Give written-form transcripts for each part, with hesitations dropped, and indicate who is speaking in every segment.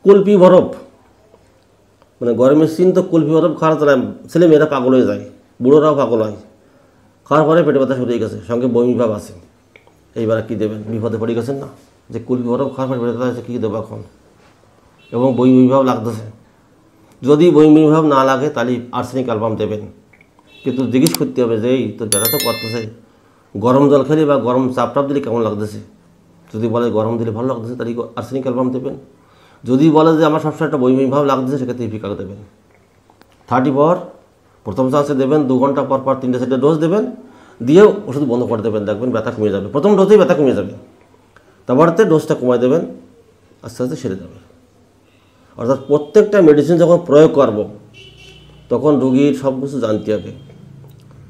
Speaker 1: কুলপি বরফ, মানে গরমের সিন তো কুলপি বরফ খাওয়ার দ্বারা ছেলেমেয়েরা পাগল হয়ে যায়, বুড়োরাও পাগল হয়। খাওয়ার পরে পেটে ব্যথা শুরু হয়ে গেছে, সঙ্গে বমি ভাব আছে। এইবার কী দেবেন? বিপদে পড়ে গেছেন না, যে কুলপি বরফ খাওয়ার পরে পেটে ব্যথা হয়েছে, কী দেবো এখন? এবং বমি ভাব লাগতেছে। যদি বমি ভাব না লাগে তাহলে আর্সেনিক অ্যালবাম দেবেন। কিন্তু জিজ্ঞেস করতে হবে যে এই তোর ব্যথা তো করতেছে, গরম জল খেলে বা গরম চাপ টাপ দিলে কেমন লাগতেছে। যদি বলে গরম দিলে ভালো লাগতেছে তাহলে আর্সেনিক অ্যালবাম দেবেন। যদি বলে যে আমার সবসময় একটা বমি ভাব লাগতেছে, সেক্ষেত্রে ইপিকাক দেবেন। 30 পর প্রথম চান্সে দেবেন, 2 ঘন্টা পর পর 3-4 ডোজ দেবেন, দিয়েও ওষুধ বন্ধ করে দেবেন। দেখবেন ব্যথা কমে যাবে, প্রথম ডোজেই ব্যথা কমে যাবে। তারপরতে ডোজটা কমায় দেবেন, আস্তে আস্তে সেরে যাবে। অর্থাৎ প্রত্যেকটা মেডিসিন যখন প্রয়োগ করব তখন রোগীর সব কিছু জানতে হবে।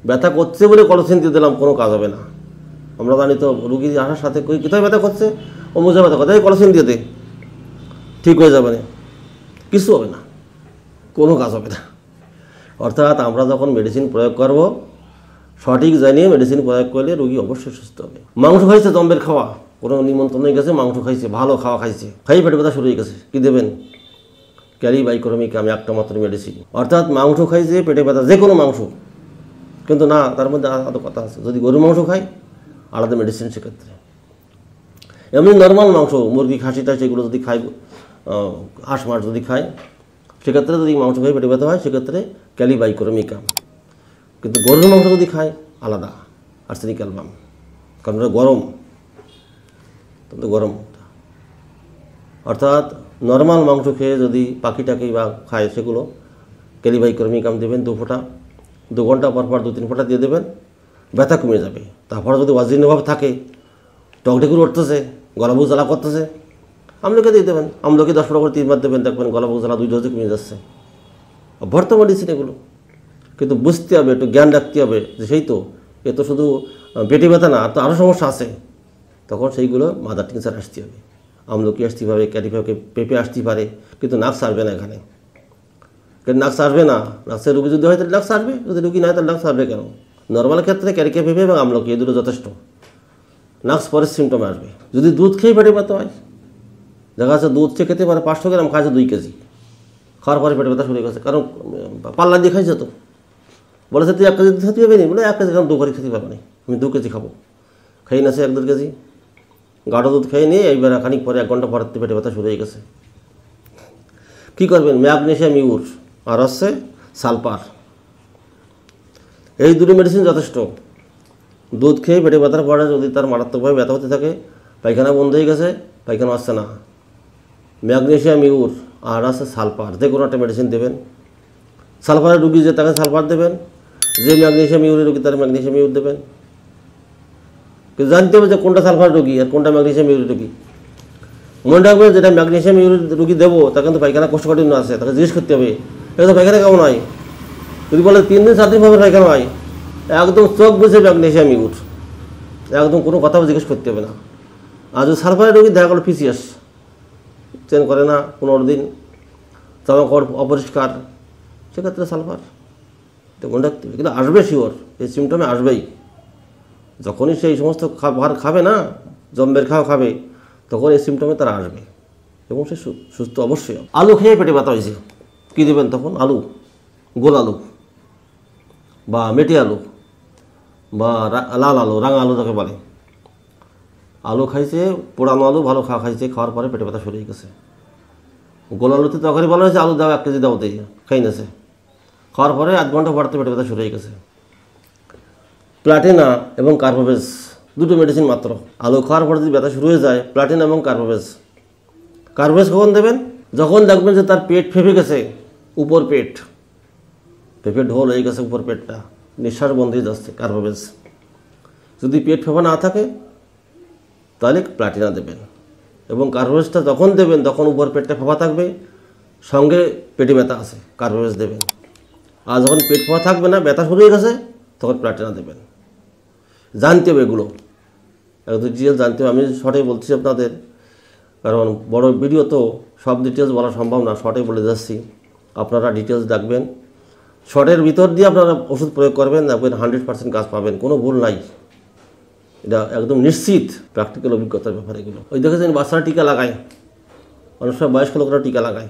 Speaker 1: ব্যথা করছে বলে কলসিন দিয়ে দিলাম, কোনো কাজ হবে না। আমরা জানি তো রুগী আসার সাথে কোথায় ব্যথা করছে, ও মুজে ব্যথা করছে, কলসিন দিয়ে দে, ঠিক হয়ে যাবে না, কিছু হবে না, কোনো কাজ হবে না। অর্থাৎ আমরা যখন মেডিসিন প্রয়োগ করব সঠিক জানিয়ে মেডিসিন প্রয়োগ করলে রোগী অবশ্যই সুস্থ হবে। মাংস খাইছে, জম্বের খাওয়া, কোনো নিমন্ত্রণে গেছে, মাংস খাইছে, ভালো খাওয়া খাইছে, খাই পেটে ব্যথা শুরু হয়ে গেছে, কী দেবেন? ক্যালিবাইকোরমিকাম, একটা মাত্র মেডিসিন। অর্থাৎ মাংস খাইছে, পেটে ব্যথা, যে কোনো মাংস, কিন্তু না, তার মধ্যে আলাদা কথা আছে। যদি গরুর মাংস খাই আলাদা মেডিসিন, সেক্ষেত্রে। এমনি নর্মাল মাংস, মুরগি, খাসিটা, সেগুলো যদি খাই, হাঁস মাছ যদি খাই, সেক্ষেত্রে যদি মাংস খাই পেটে ব্যথা হয়, সেক্ষেত্রে ক্যালিবাইকোরমিকাম। কিন্তু গরুর মাংস যদি খাই আলাদা আর্সেনিক অ্যালবাম, কারণ ওটা গরম, তো গরম। অর্থাৎ নর্মাল মাংস খেয়ে যদি পাখিটাকে বা খায়, সেগুলো ক্যালিবাইকোরমিকাম দেবেন 2 ফোঁটা, 2 ঘন্টা পর পর 2-3 ফোঁটা দিয়ে দেবেন, ব্যথা কমে যাবে। তারপরে যদি অজির্ণভাব থাকে, টকটেকুর উঠতেছে, গলাবুক জ্বালা করতেছে, আমলকি দিয়ে দেবেন। আমলকি 10 ফোঁটা করে 3 বার দেবেন, দেখবেন গলাবুক জ্বালা 2 ডোজে কমে যাচ্ছে। ভর্তা মেডিসিন এগুলো, কিন্তু বুঝতে হবে, একটু জ্ঞান রাখতে হবে যে সেই তো এ তো শুধু পেটে ব্যথা না, আর তো আরও সমস্যা আছে। তখন সেইগুলো মাদার টিনচার আসতে হবে, আমলকি আসতে পারে, ক্যারিফাকে পেঁপে আসতে পারে, কিন্তু নাক সারবে না এখানে। কেন নাক সারবে না? নাকসের রুগী যদি হয় তাহলে নাক সারবে, যদি রুগী না হয় তাহলে নাক সারবে কেন? নর্মাল ক্ষেত্রে ক্যারিকে পেঁপে এবং আমলকি এই দুটো যথেষ্ট। নাক্স পরের সিমটমে আসবে। যদি দুধ খেয়ে পেটে ব্যথা হয়, দেখা যাচ্ছে দুধ চেয়ে খেতে পারে 500 গ্রাম, খাইছে 2 কেজি, খাওয়ার পরে পেটে ব্যথা শুরু হয়ে গেছে, কারণ পাল্লা দিয়ে খাইছে তো। বলেছে তুই 1 কেজি দুধ খেতে পারবি না, বলে 1 কেজি খাম, 2 করে খেতে পারবো না, আমি 2 কেজি খাবো। খাই না সে 1-1.5 কেজি গাঢ় দুধ খেয়ে নিয়ে, এইবার খানিক পরে 1 ঘন্টা পরে পেটে ব্যথা শুরু হয়ে গেছে। কী করবেন? ম্যাগনেসিয়াম ইউর আর হচ্ছে সালফার, এই দুটো মেডিসিন যথেষ্ট। দুধ খেয়ে পেটে ব্যথার পরে যদি তার মারাত্মকভাবে ব্যথা হতে থাকে, পায়খানা বন্ধ হয়ে গেছে, পায়খানা আসছে না, ম্যাগনেসিয়াম ইউর আর আছে সালফার, যে কোনো একটা মেডিসিন দেবেন। সালফারের রুগী যে তাকে সালফার দেবেন, যে ম্যাগনেসিয়াম ইউরের রুগী তার ম্যাগনেসিয়াম ইউর দেবেন। কিন্তু জানতে হবে যে কোনটা সালফার রুগী আর কোনটা ম্যাগনেসিয়াম ইউরের রুগী। মনে রাখবেন, যেটা ম্যাগনেসিয়াম ইউরের রুগী দেবো তার কিন্তু পায়খানা কোষ্ঠকাঠিন্য আছে, তাকে জিজ্ঞেস করতে হবে এটা তো পায়খানা কেমন হয়। যদি বলে 3 দিন 4 দিন ভাবে পায়খানা হয়, একদম চোখ বুঝে ম্যাগনেসিয়াম ইউর, একদম কোনো কথা জিজ্ঞেস করতে হবে না। আর যদি সালফারের রোগী দেখা গেলো পিসিএস, চেঞ্জ করে না 15 দিন, জামাকাপড় অপরিষ্কার, সেক্ষেত্রে সালফার মনে রাখতে হবে। কিন্তু আসবে শিওর, এই সিমটমে আসবেই। যখনই সেই সমস্ত খাবার খাবে না, জম্বের খাওয়া খাবে, তখন এই সিমটমে তারা আসবে এবং সে সুস্থ অবশ্যই। আলু খেয়ে পেটে ব্যথা হয়েছে, কী দেবেন তখন? আলু, গোল আলু বা মেটে আলু বা লাল আলু, রাঙা আলু যাকে বলে। আলু খাইছে, পোড়ানো আলু ভালো খাওয়া খাইছে, খাওয়ার পরে পেটে ব্যথা শুরু হয়ে গেছে। গোল আলুতে তরকারি বলা হয়েছে, আলু দাও 1 কেজি দাও, দিয়ে খাই নেছে, খাওয়ার পরে 1 ঘন্টা পড়তে পেটে ব্যথা শুরু হয়ে গেছে। প্লাটিনা এবং কার্বোভেজ, দুটো মেডিসিন মাত্র। আলু খাওয়ার পরে যদি ব্যথা শুরু হয়ে যায়, প্লাটিনা এবং কার্বোভেজ। কার্বোভেজ কখন দেবেন? যখন দেখবেন যে তার পেট ফেঁপে গেছে, উপর পেট পেঁপে ঢোল হয়ে গেছে, উপর পেটটা নিঃশ্বাস বন্ধ হয়ে যাচ্ছে, কার্বোভেজ। যদি পেট ফেঁপা না থাকে তাহলে প্লাটিনা দেবেন। এবং কার্বোভেজটা যখন দেবেন তখন উপর পেটটা ফাঁপা থাকবে, সঙ্গে পেটে ব্যথা আছে, কার্বোভেজ দেবেন। আর যখন পেট ফাঁপা থাকবে না, ব্যথা শুরু হয়ে গেছে, তখন প্লাটিনা দেবেন। জানতে হবে এগুলো, একদম ডিটেলস জানতে হবে। আমি শর্টে বলছি আপনাদের, কারণ বড় ভিডিও তো সব ডিটেলস বলা সম্ভব না, শর্টে বলে যাচ্ছি। আপনারা ডিটেলস দেখবেন, শর্টের ভিতর দিয়ে আপনারা ওষুধ প্রয়োগ করবেন, দেখবেন 100% কাজ পাবেন, কোনো ভুল নাই। এটা একদম নিশ্চিত, প্র্যাকটিক্যাল অভিজ্ঞতার ব্যাপার এগুলো। ওই দেখেছেন বাচ্চারা টিকা লাগায়, অনেক সময় বয়স্ক লোকরা টিকা লাগায়,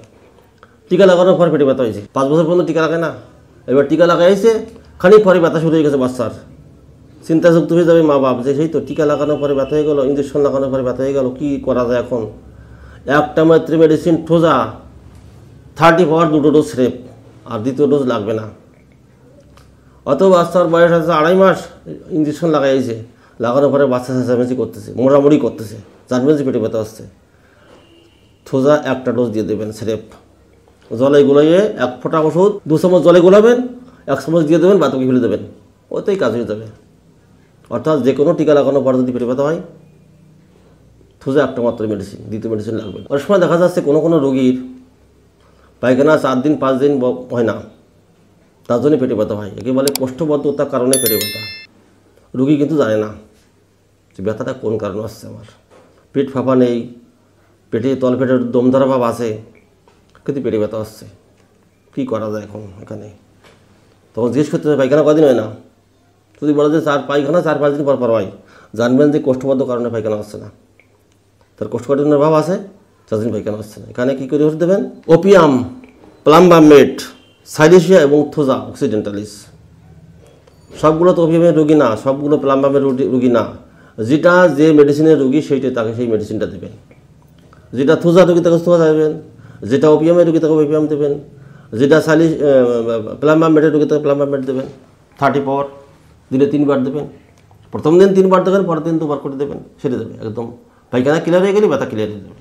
Speaker 1: টিকা লাগানোর পর পেটে ব্যথা হয়েছে, 5 বছর পর্যন্ত টিকা লাগায় না, এবার টিকা লাগাইছে খানিক পরে ব্যথা শুরু হয়ে গেছে, বাচ্চার চিন্তাযুক্ত হয়ে যাবে মা বাপ যে সেই তো টিকা লাগানোর পরে ব্যথা হয়ে গেলো, ইঞ্জেকশন লাগানোর পরে ব্যথা হয়ে গেলো, কী করা যায় এখন। একটা মাত্র মেডিসিন ঠোজা 30 পাওয়ার 2টো ডোজ স্রেপ, আর দ্বিতীয় ডোজ লাগবে না। অত বাচ্চার বয়স আছে 2.5 মাস, ইঞ্জেকশন লাগাইছে, লাগানোর পরে বাচ্চা চেঁচামেচি করতেছে, মোড়ামুড়ি করতেছে, চারমেচি পেটে ব্যথা আসছে, ঠোজা একটা ডোজ দিয়ে দেবেন স্রেপ, জলে গুলাইয়ে 1 ফোঁটা ওষুধ 2 চামচ জলে গোলাবেন, 1 চামচ দিয়ে দেবেন, বাতুকি ফেলে দেবেন, ওতেই কাজ হয়ে যাবে। অর্থাৎ যে কোনো টিকা লাগানোর পর যদি পেটে ব্যথা হয়, ঠোজা একটা মাত্র মেডিসিন, দ্বিতীয় মেডিসিন লাগবে। অনেক সময় দেখা যাচ্ছে কোনো রোগীর পায়খানা 4 দিন 5 দিন হয় না, তার জন্য পেটে ব্যথা হয়, একে বলে কোষ্ঠবদ্ধতার কারণে পেটে ব্যথা। রোগী কিন্তু জানে না যে ব্যথাটা কোন কারণে আসছে, আমার পেট ফাঁপা নেই, পেটে তলপেটের দম ধরা ভাব আছে, কিন্তু পেটে ব্যথা আসছে, কী করা যায় এখন এখানে। তখন জিজ্ঞেস করতে হবে পায়খানা কদিন হয় না, যদি বলা যায় পায়খানা 4-5 দিন পর হয়, জানবেন যে কোষ্ঠবদ্ধ কারণে পায়খানা আসছে না, তার কোষ্ঠকাঠিন্যের ভাব আছে, 4 দিন পায়খানা আসছে না। এখানে কী করে ওষুধ দেবেন? ওপিয়াম, প্লাম্বামেট, সাইলেশিয়া এবং থোজা অক্সিডেন্টালিস, সবগুলো তো ওপিয়ামের রোগী না, সবগুলো প্লাম্বামের রোগী না, যেটা যে মেডিসিনের রোগী সেইটা তাকে সেই মেডিসিনটা দেবেন, যেটা থোজা রোগী তাকে থোজা দেবেন, যেটা ওপিয়ামের রোগী তাকে ওপিয়াম দেবেন, যেটা প্লাম্বামেটের রোগী তাকে প্লাম্বামেট দেবেন। 30 পাওয়ার দিলে 3 বার দেবেন, প্রথম দিন 3 বার দেবেন, পরের দিন 2 বার করে দেবেন, সেরে দেবে একদম। পায়খানা ক্লিয়ার হয়ে গেলে ব্যথা ক্লিয়ার হয়ে যাবে।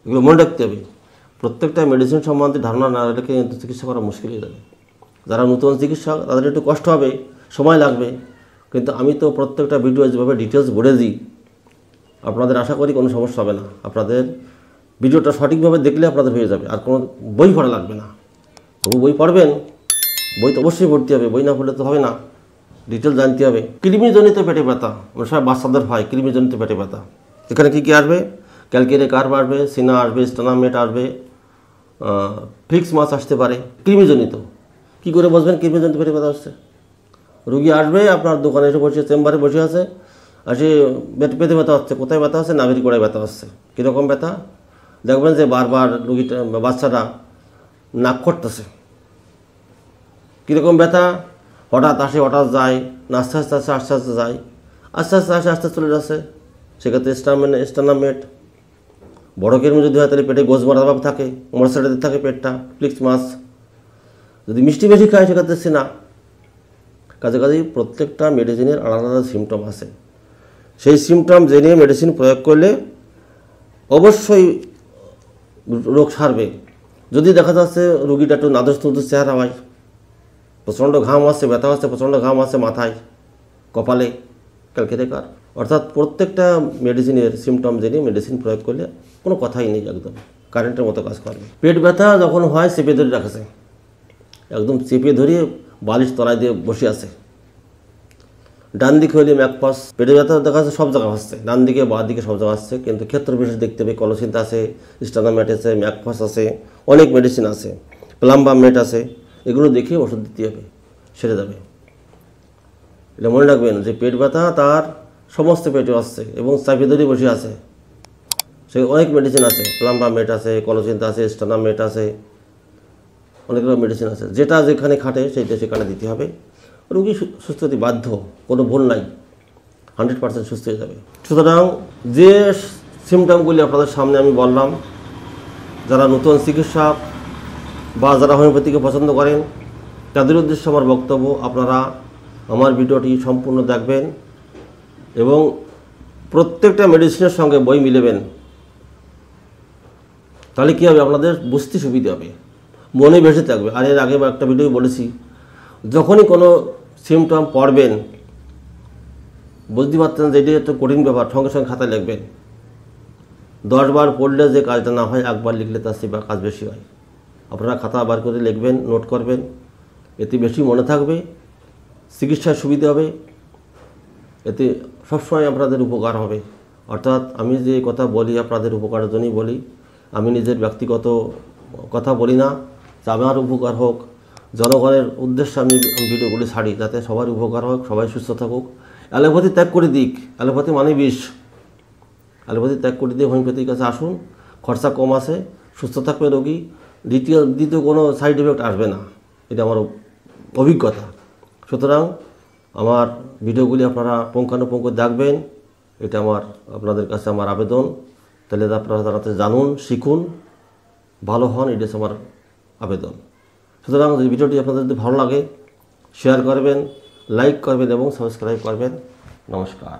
Speaker 1: এগুলো মনে রাখতে হবে, প্রত্যেকটা মেডিসিন সম্বন্ধে ধারণা না রেখে কিন্তু চিকিৎসা করা মুশকিল হয়ে যাবে। যারা নতুন চিকিৎসক তাদের একটু কষ্ট হবে, সময় লাগবে, কিন্তু আমি তো প্রত্যেকটা ভিডিও যেভাবে ডিটেলস বলে দিই, আপনাদের আশা করি কোনো সমস্যা হবে না। আপনাদের ভিডিওটা সঠিকভাবে দেখলে আপনাদের হয়ে যাবে, আর কোনো বই পড়া লাগবে না। তবু বই পড়বেন, বই তো অবশ্যই পড়তে হবে, বই না পড়লে তো হবে না, ডিটেল জানতে হবে। কৃমিজনিত পেটে ব্যথা, সব বাচ্চাদের হয় কৃমিজনিত পেটে ব্যথা। এখানে কী কী আসবে? ক্যালকেরিয়া কার্ভ আসবে, সিনা আসবে, স্টানামেট আসবে, ফিক্স মাছ আসতে পারে। কৃমিজনিত কী করে বসবেন কৃমিজনিত পেটে ব্যথা আসছে? রুগী আসবে, আপনার দোকানে এসে বসে, চেম্বারে বসে আছে, আর সে পেটে ব্যথা হচ্ছে। কোথায় ব্যথা হচ্ছে? নাভির গোড়ায় ব্যথা হচ্ছে। কীরকম ব্যথা? দেখবেন যে বারবার রুগীটা বাচ্চাটা নাক করতেছে। কীরকম ব্যথা? হঠাৎ আসে, হঠাৎ যায়, আস্তে আস্তে আসে, আস্তে আস্তে যায়, আস্তে আস্তে আসে, আস্তে চলে যাচ্ছে। সেক্ষেত্রে স্টানামেট। বড় কৃমি যদি হয় তাহলে পেটে গোজ মারা ভাব থাকে, মশাটাতে থাকে পেটটা, ফ্লিক্স মাছ। যদি মিষ্টি বেশি খায় সেক্ষেত্রে সিনা। কাছাকাছি প্রত্যেকটা মেডিসিনের আলাদা আলাদা সিমটম আছে। সেই সিমটম জেনে মেডিসিন প্রয়োগ করলে অবশ্যই রোগ সারবে। যদি দেখা যাচ্ছে রুগীটা একটু নাদুস নুদুস চেহারা হয়, প্রচণ্ড ঘাম আসছে, ব্যথা আসছে, প্রচণ্ড ঘাম আসছে মাথায়, কপালে, ক্যালকেরিয়া কার্ভ, অর্থাৎ প্রত্যেকটা মেডিসিনের সিমটম জেনে মেডিসিন প্রয়োগ করলে কোনো কথাই নেই, একদম কারেন্টের মতো কাজ করবে। পেট ব্যথা যখন হয় চেপে ধরে রাখছে, একদম চেপে ধরিয়ে বালিশ তলায় দিয়ে বসে আছে। ডান দিকে হলে ম্যাকফাস। পেটে ব্যথা দেখা যাচ্ছে সব জায়গায় আসছে, ডান দিকে বা দিকে সব জায়গায় আসছে, কিন্তু ক্ষেত্র বিশেষ দেখতে হবে। কলসিন্থ আছে, স্টানামেট আছে, ম্যাকফাস আছে, অনেক মেডিসিন আছে, প্লাম্বামেট আছে, এগুলো দেখে ওষুধ দিতে হবে, সেরে যাবে। এটা মনে রাখবেন যে পেট ব্যথা তার সমস্ত পেটে আসছে এবং চাপে ধরে বসে আছে। সে অনেক মেডিসিন আছে, প্লাম্বামেট আছে, কলসিন্থ আছে, স্টানামেট আছে, অনেকগুলো মেডিসিন আছে। যেটা যেখানে খাটে সেইটা সেখানে দিতে হবে। রোগী সুস্থ হতে বাধ্য, কোনো ভুল নাই, 100% সুস্থ হয়ে যাবে। সুতরাং যে সিমটমগুলি আপনাদের সামনে আমি বললাম, যারা নতুন চিকিৎসক বা যারা হোমিওপ্যাথিকে পছন্দ করেন তাদের উদ্দেশ্যে আমার বক্তব্য, আপনারা আমার ভিডিওটি সম্পূর্ণ দেখবেন এবং প্রত্যেকটা মেডিসিনের সঙ্গে বই মিলেবেন। তাহলে কী হবে? আপনাদের বুঝতে সুবিধা হবে, মনে বেশি থাকবে। আর এর আগে একটা ভিডিও বলেছি, যখনই কোনো সিমটম পড়বেন, বুঝতে পারতেন যে এটি একটা কঠিন ব্যাপার, সঙ্গে সঙ্গে খাতায় লিখবেন। 10 বার পড়লে যে কাজটা না হয়, একবার লিখলে তার সে কাজ বেশি হয়। আপনারা খাতা বার করে লিখবেন, নোট করবেন, এতে বেশি মনে থাকবে, চিকিৎসার সুবিধা হবে, এতে সবসময় আপনাদের উপকার হবে। অর্থাৎ আমি যে কথা বলি আপনাদের উপকারের জন্যই বলি, আমি নিজের ব্যক্তিগত কথা বলি না, যে আমার উপকার হোক, জনগণের উদ্দেশ্যে আমি ভিডিওগুলি ছাড়ি, যাতে সবার উপকার হোক, সবাই সুস্থ থাকুক। অ্যালোপ্যাথি ত্যাগ করে দিক, অ্যালোপ্যাথি মানে বিষ। অ্যালোপ্যাথি ত্যাগ করে দিয়ে হোমিওপ্যাথির কাছে আসুন, খরচা কম আছে, সুস্থ থাকবে রোগী, দ্বিতীয় কোনো সাইড এফেক্ট আসবে না, এটা আমার অভিজ্ঞতা। সুতরাং আমার ভিডিওগুলি আপনারা পুঙ্খানুপুঙ্খ দেখবেন, এটা আপনাদের কাছে আমার আবেদন। তাহলে আপনারা তাড়াতাড়ি জানুন, শিখুন, ভালো হন, এটা হচ্ছে আমার আবেদন। সুতরাং যদি ভিডিওটি আপনাদের যদি ভালো লাগে শেয়ার করবেন, লাইক করবেন এবং সাবস্ক্রাইব করবেন। নমস্কার।